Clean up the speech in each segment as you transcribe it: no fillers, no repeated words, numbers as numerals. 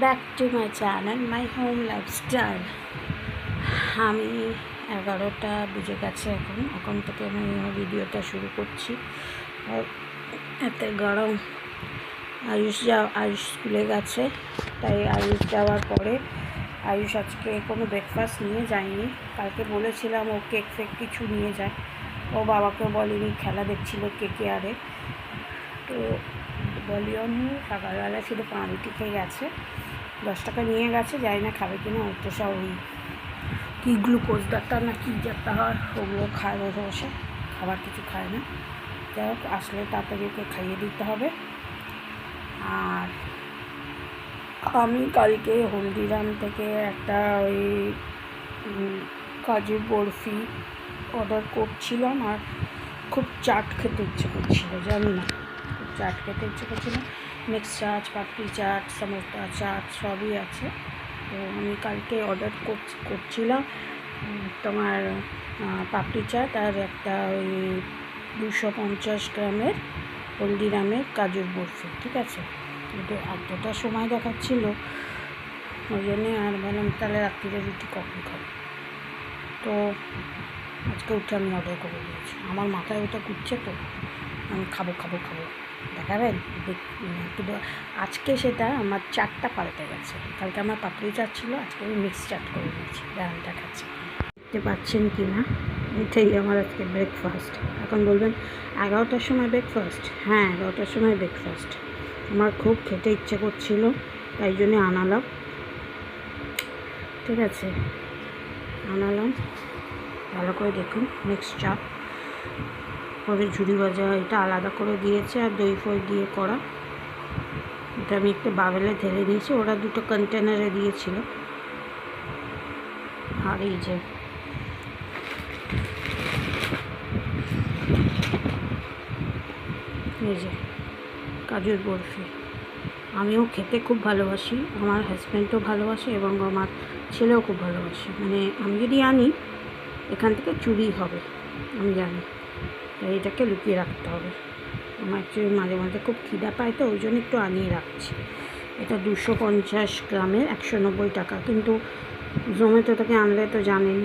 Back to my channel my home lifestyle. আমি 11টা বেজে গেছে। এখন থেকে আমি ভিডিওটা শুরু করছি। আর এত গরম। আয়ুষ স্কুলে গেছে, তাই আয়ুষ যাওয়ার পরে আয়ুষ আজকে কোনো ব্রেকফাস্ট নিয়ে যায়নি। কালকে বলেছিলাম ও কেক ফেক কিছু নিয়ে যায়, ও বাবাকে বলেনি, খেলা দেখছিল KKR-এ, তো বলিও নি। সকালবেলা শুধু পাউরুটি খেয়ে গেছে, 10 টাকা নিয়ে গেছে, জানি না খাবে কিনা। ওর তো সব ওই কী গ্লুকোজ ডাক্তার না কী একটা হয়, ওগুলো খায় বসে বসে, খাবার কিছু খায় না। যাই হোক, আসলে তাড়াতাড়ি ওকে খাইয়ে দিতে হবে। আর আমি কালকে হলদিরাম থেকে একটা ওই কাজু বরফি অর্ডার করছিলাম, আর খুব চাট খেতে ইচ্ছে করছিল, জানি না, খুব চাট খেতে ইচ্ছে করছিল। মিক্স চাট, পাপড়ি চাট, সমোসা চাট সবই আছে। তো আমি কালকে অর্ডার করছিলাম তোমার পাপড়ি চাট আর একটা ওই 250 গ্রামের হলদিরামের কাজুর বরফি, ঠিক আছে। কিন্তু এতটা সময় দেখাচ্ছিল, ওই জন্যে আর বললাম তাহলে রাত্রিরে রুটি কখন খাবো। তো আজকে উঠে আমি অর্ডার করে দিয়েছি। আমার মাথায় ওটা ঘুরছে, তো আমি খাবো। দেখাবেন কিন্তু আজকে সেটা আমার চাটটা পাল্টে গেছে। কালকে আমার পাপড়ি চাট ছিল, আজকে আমি মিক্স চাট করে দিয়েছি। দেখাচ্ছি, দেখতে পাচ্ছেন কি না। এটাই আমার আজকে ব্রেকফাস্ট। এখন বলবেন 11টার সময় ব্রেকফাস্ট? হ্যাঁ, 11টার সময় ব্রেকফাস্ট। আমার খুব খেতে ইচ্ছে করছিল, তাই জন্যে আনালাম, ঠিক আছে, আনালাম। ভালো করে দেখুন, মিক্স চাট করে ঝুড়ি ভাজা, এটা আলাদা করে দিয়েছে, আর দই ফই দিয়ে করা। এটা আমি একটু বাবেলে ঢেলে দিয়েছি, ওরা 2টো কন্টেনারে দিয়েছিল। আর এই যে কাজুর বরফি, আমিও খেতে খুব ভালোবাসি, আমার হাজব্যান্ডও ভালোবাসে এবং আমার ছেলেও খুব ভালোবাসে। মানে আমি যদি আনি, এখান থেকে চুরি হবে, আমি জানি, তাই এটাকে লুকিয়ে রাখতে হবে। আমার অ্যাকচুয়ালি মাঝে মাঝে খুব খিদা পায়, তো ওই জন্য একটু আনিয়ে রাখছি। এটা 250 গ্রামের 190 টাকা। কিন্তু জোম্যাটো থেকে আনলে তো জানেন,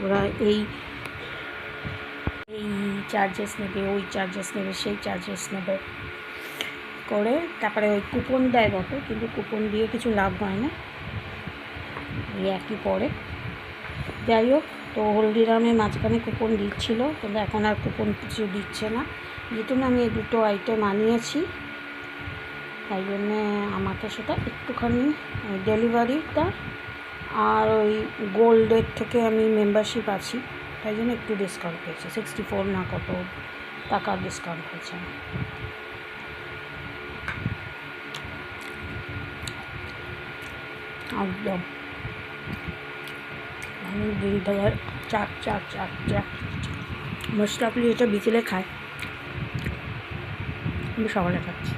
ওরা এই চার্জেস নেবে, ওই চার্জেস নেবে, সেই চার্জেস নেবে করে। তারপরে ওই কুপন দেয় বটে, কিন্তু কুপন দিয়ে কিছু লাভ হয় না, এই একই পড়ে। যাই হোক, তো হলদিরামে মাঝখানে কুপন দিচ্ছিল, কিন্তু এখন আর কুপন কিছু দিচ্ছে না। যেহেতু আমি এই 2টো আইটেম আনিয়েছি, তাই জন্যে আমাকে সেটা একটুখানি ডেলিভারিটা আর ওই গোল্ডের থেকে আমি মেম্বারশিপ আছি, তাই জন্য একটু ডিসকাউন্ট পেয়েছি। 64 না কত টাকার ডিসকাউন্ট হয়েছে। একদম আমি দিনবেলায় চাট মোস্ট অফলি এটা বিকেলে খায়, আমি সকালে খাচ্ছি।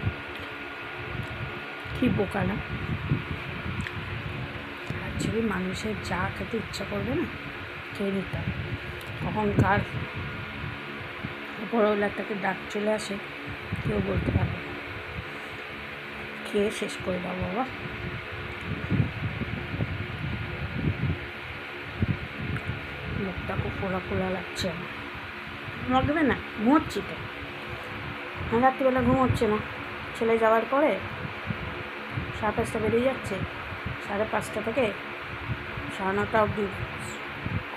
কী বোকা না, অ্যাকচুয়ালি মানুষের যা খেতে ইচ্ছা করবে না, খেয়ে নিতে হবে। কখন কার উপরওয়ালাটাকে ডাক চলে আসে কেউ বলতে পারবে না। খেয়ে শেষ করে দাও বাবা। মুখটা খুব ফোলা লাগছে আমার। লাগবে না, ঘুমোচ্ছি তো, রাত্রিবেলা ঘুমোচ্ছে না। ছেলে যাওয়ার পরে 5:30 বেরিয়ে যাচ্ছে, 5:30 থেকে 9:30 অবধি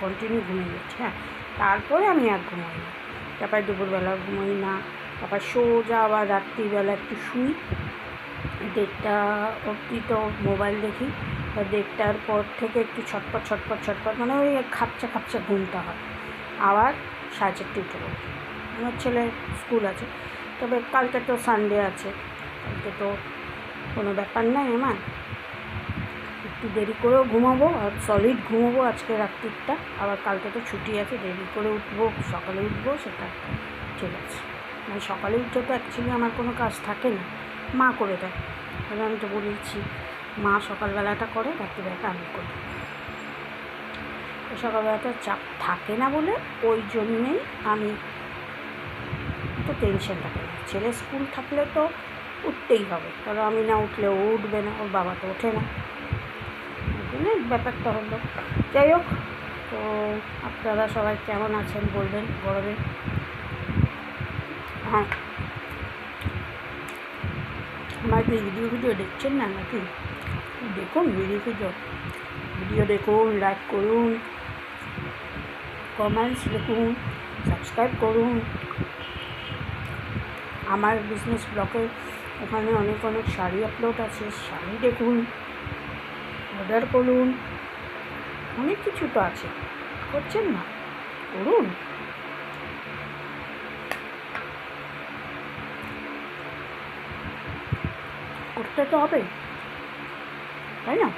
কন্টিনিউ ঘুমিয়ে যাচ্ছে। হ্যাঁ, তারপরে আমি আর ঘুমাই না, তারপরে দুপুরবেলা ঘুমাই না, তারপর সোজা আবার রাত্রিবেলা একটু শুই, 1:30 অবধি তো মোবাইল দেখি। 1:30টার পর থেকে একটু ছটপট মানে ওই খাপচা ঘুমটা হয়। আবার 4:30 উঠে পড়ি। আমার ছেলে স্কুল আছে, তবে কালকে তো সানডে আছে, কালকে তো কোনো ব্যাপার নাই, আমার একটু দেরি করেও ঘুমাবো, আর সলিড ঘুমাবো আজকে রাত্রিটা। আবার কালকে তো ছুটি আছে, দেরি করে উঠবো, সকালে উঠবো, সেটা ঠিক আছে। মানে সকালে উঠে তো অ্যাকচুয়ালি আমার কোনো কাজ থাকে না, মা করে দেয়। তাহলে আমি তো বলেছি, মা সকালবেলাটা করে, রাত্রিবেলাটা আমি করি। সকালবেলাটা চাপ থাকে না বলে ওই জন্যেই আমি তো টেনশনটা করি। ছেলে স্কুল থাকলে তো উঠতেই হবে, কারণ আমি না উঠলে ও উঠবে না, ওর বাবা তো ওঠে না। ব্যাপারটা হলো। যাই হোক, তো আপনারা সবাই কেমন আছেন বলবেন গরমে। হ্যাঁ, আমার কি ভিডিও দেখছেন না নাকি? দেখুন ভিডিও দেখুন, লাইক করুন, কমেন্টস লিখুন, সাবস্ক্রাইব করুন। আমার বিজনেস ব্লগে ওখানে অনেক শাড়ি আপলোড আছে, শাড়ি দেখুন, অর্ডার করুন, অনেক কিছু তো আছে, করছেন না? করুন। করতে তো হবে, তাই না?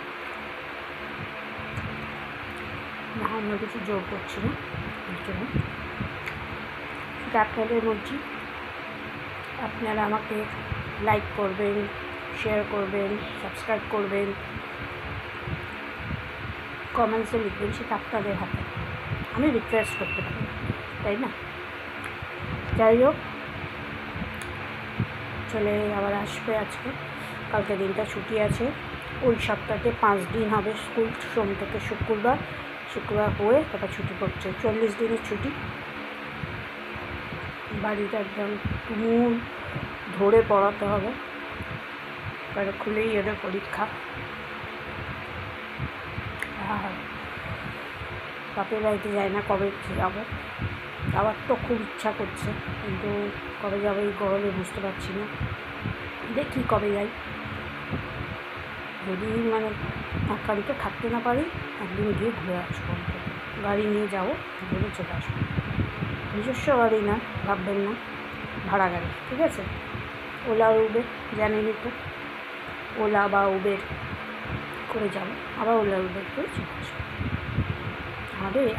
অন্য কিছু জোর করছি না, এর জন্য আপনাদের বলছি, আপনারা আমাকে লাইক করবেন, শেয়ার করবেন, সাবস্ক্রাইব করবেন, কমেন্টসে লিখবেন, সেটা আপনাদের হাতে, আমি রিকোয়েস্ট করতে পারি, তাই না? যাই হোক, ছেলে আবার আসবে আজকে, কালকে দিনটা ছুটি আছে। ওই সপ্তাহে 5 দিন হবে স্কুল, সোম থেকে শুক্রবার হয়ে তারপর ছুটি পড়ছে, 40 দিনের ছুটি। বাড়িটা একদম তুমুল ধরে পড়াতে হবে, তারপরে খুলেই এদের পরীক্ষা। আর বাপের বাড়িতে যাই না, কবে যাবো, আবার তো খুব ইচ্ছা করছে, কিন্তু কবে যাবো এই গরমে বুঝতে পারছি না। দেখি কবে যাই, যদি মানে গাড়িতে থাকতে না পারি, একদিন গিয়ে ঘুরে আসবো, গাড়ি নিয়ে যাবো, ঘুরে চলে আসবো। নিজস্ব গাড়ি না, ভাববেন না, ভাড়া গাড়ি, ঠিক আছে? ওলা উবের জানেনই তো, ওলা বা উবের করে যাবো, আবার ওলা উবের করে চলে আসবো।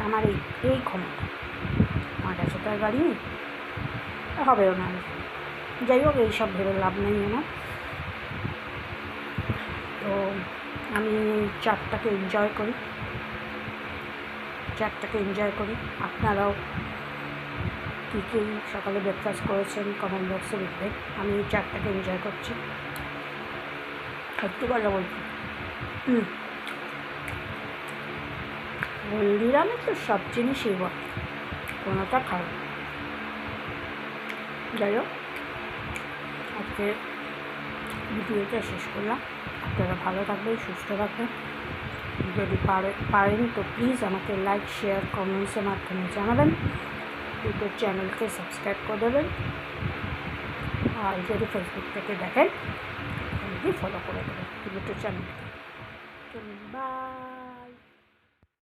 আমার এই ক্ষমতা, আমার কাছে তো আর গাড়ি নেই, হবেও না। যাই হোক, এইসব ভেবে লাভ নেই আমার। তো আমি চারটাকে এনজয় করি। আপনারাও কী সকালে ব্রেকফাস্ট করেছেন কমেন্ট বক্সে লিখবেন। আমি এই চারটাকে এনজয় করছি, একটু কথা বলছি। হলদিরামে তো সব জিনিসই বল, কোনোটা খারাপ। যাই হোক, আজকে ভিডিওটা শেষ করলাম। আপনারা ভালো থাকবেন, সুস্থ থাকবেন। যদি পারেন তো প্লিজ আমাকে লাইক, শেয়ার, কমেন্টসের মাধ্যমে জানাবেন। ইউটিউব চ্যানেলকে সাবস্ক্রাইব করে দেবেন, আর যদি ফেসবুক থেকে দেখেন ফলো করে দেবেন ইউটিউব চ্যানেলকে। বাই।